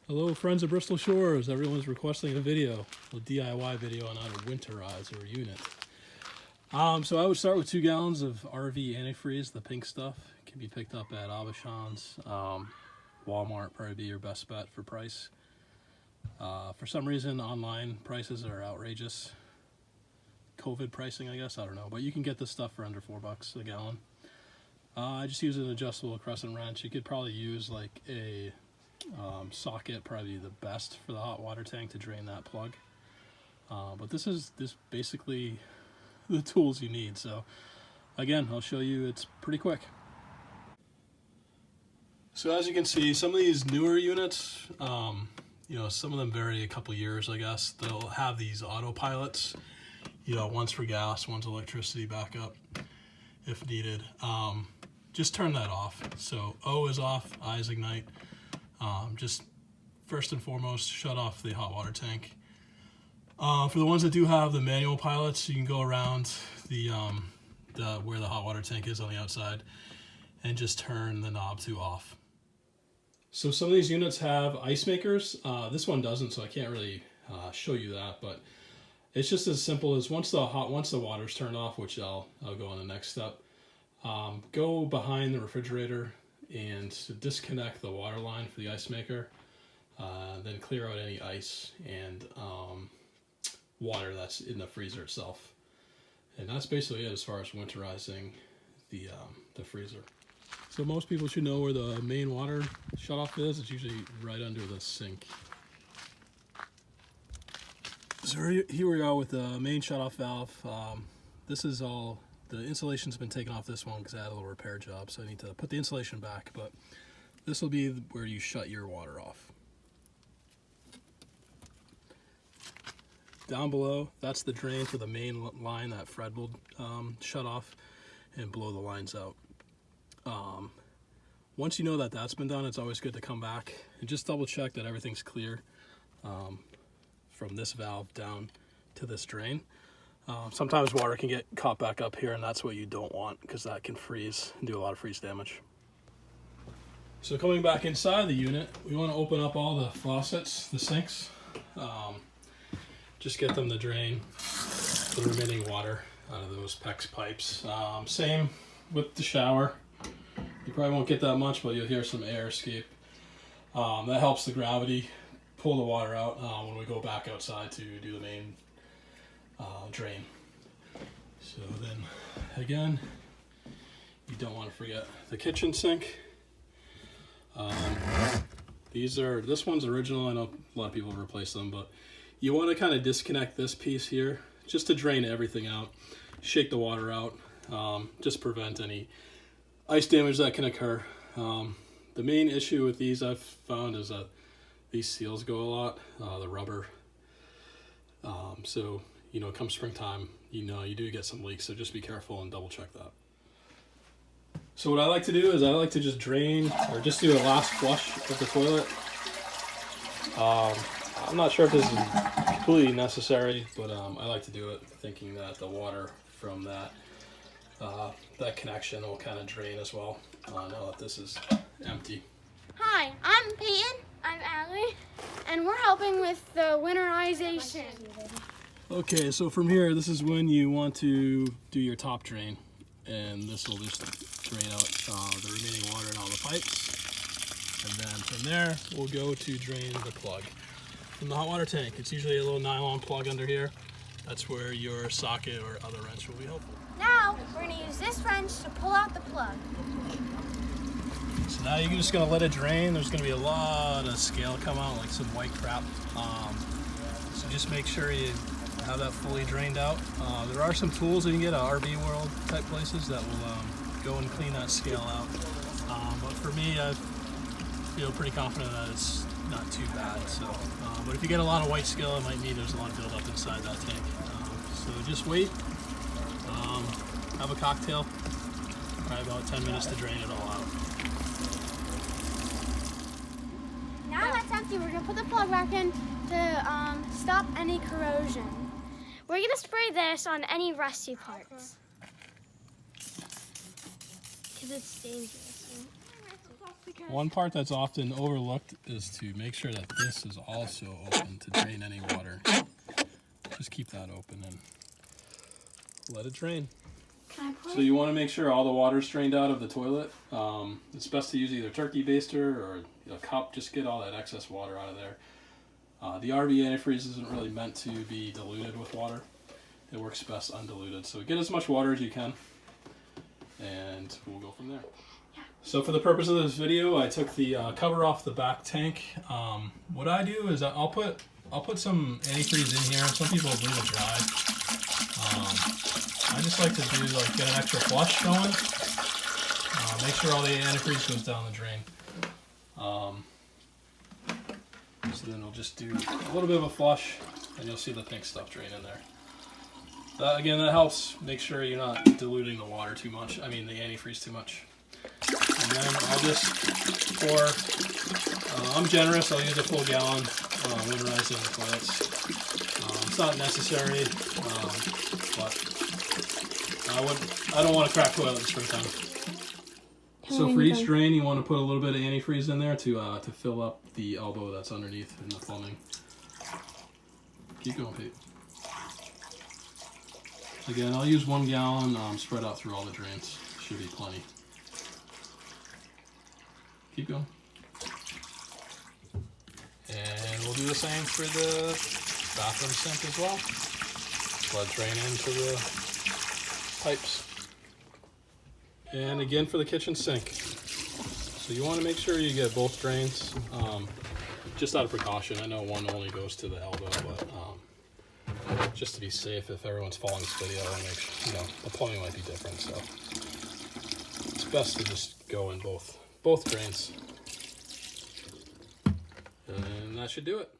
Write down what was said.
Hello friends of Bristol Shores, everyone's requesting a video, a DIY video on how to winterize your unit. So I would start with 2 gallons of RV antifreeze, the pink stuff. It can be picked up at Abishans. Walmart probably be your best bet for price. For some reason online prices are outrageous. COVID pricing, I guess, I don't know. But you can get this stuff for under $4 a gallon. I just use an adjustable crescent wrench. You could probably use like a socket, probably the best for the hot water tank to drain that plug. But this basically the tools you need. So again, I'll show you. It's pretty quick. So as you can see, some of these newer units, some of them vary a couple years, I guess. They'll have these autopilots, one's for gas, one's electricity backup if needed. Just turn that off. So O is off, I is ignite. Just first and foremost, shut off the hot water tank. For the ones that do have the manual pilots, you can go around the where the hot water tank is on the outside and just turn the knob to off. So some of these units have ice makers. This one doesn't, so I can't really show you that, but it's just as simple as once the water's turned off, which I'll go on the next step, go behind the refrigerator and disconnect the water line for the ice maker, then clear out any ice and water that's in the freezer itself. And that's basically it as far as winterizing the freezer. So most people should know where the main water shutoff is. It's usually right under the sink. So here we are with the main shutoff valve. This is all, the insulation's been taken off this one because I had a little repair job, so I need to put the insulation back, but this will be where you shut your water off. Down below, that's the drain for the main line that Fred will shut off and blow the lines out. Once you know that that's been done, it's always good to come back and just double check that everything's clear from this valve down to this drain. Sometimes water can get caught back up here, and that's what you don't want because that can freeze and do a lot of freeze damage. So coming back inside the unit, we want to open up all the faucets, the sinks. Just get them to drain the remaining water out of those PEX pipes. Same with the shower. You probably won't get that much, but you'll hear some air escape. That helps the gravity pull the water out when we go back outside to do the main drain. So then again, you don't want to forget the kitchen sink. This one's original. I know a lot of people replace them, but you want to kind of disconnect this piece here just to drain everything out, shake the water out, just prevent any ice damage that can occur. The main issue with these I've found is that these seals go a lot, the rubber. So come springtime, you do get some leaks, so just be careful and double check that. So what I like to do is I like to just drain or just do a last flush of the toilet. I'm not sure if this is completely necessary, but I like to do it thinking that the water from that connection will kind of drain as well, now that this is empty. Hi, I'm Peyton. I'm Allie, and we're helping with the winterization. Okay, so from here, this is when you want to do your top drain, and this will just drain out the remaining water in all the pipes. And then from there, we'll go to drain the plug from the hot water tank. It's usually a little nylon plug under here. That's where your socket or other wrench will be helpful. Now, we're going to use this wrench to pull out the plug. So now you're just going to let it drain. There's going to be a lot of scale come out, like some white crap. So just make sure you have that fully drained out. There are some tools that you can get at RV World type places that will go and clean that scale out. But for me, I feel pretty confident that it's not too bad. So, but if you get a lot of white scale, it might mean there's a lot of buildup inside that tank. So just wait. Have a cocktail. Probably about 10 minutes to drain it all out. Now that's empty, we're going to put the plug back in to stop any corrosion. We're going to spray this on any rusty parts because it's dangerous. One part that's often overlooked is to make sure that this is also open to drain any water. Just keep that open and let it drain. So you want to make sure all the water's drained out of the toilet. It's best to use either turkey baster or a cup. Just get all that excess water out of there. The RV antifreeze isn't really meant to be diluted with water. It works best undiluted. So get as much water as you can, and we'll go from there. So for the purpose of this video, I took the cover off the back tank. What I do is I'll put some antifreeze in here. Some people leave it dry. I just like to get an extra flush going. Make sure all the antifreeze goes down the drain. So then we'll just do a little bit of a flush, and you'll see the pink stuff drain in there. Again, that helps make sure you're not diluting the water too much. I mean the antifreeze too much. And then I'll just pour. I'm generous. I'll use a full gallon. Winterize in the toilets. It's not necessary, but I don't want to crack toilet in the springtime. So for each drain, you want to put a little bit of antifreeze in there to fill up the elbow that's underneath in the plumbing. Keep going, Pete. Again, I'll use 1 gallon, spread out through all the drains. Should be plenty. Keep going. And we'll do the same for the bathroom sink as well. Let it drain into the pipes. And again for the kitchen sink. So you want to make sure you get both drains. Just out of precaution, I know one only goes to the elbow, but just to be safe, if everyone's following this video, I make sure, the plumbing might be different, so it's best to just go in both drains. And that should do it.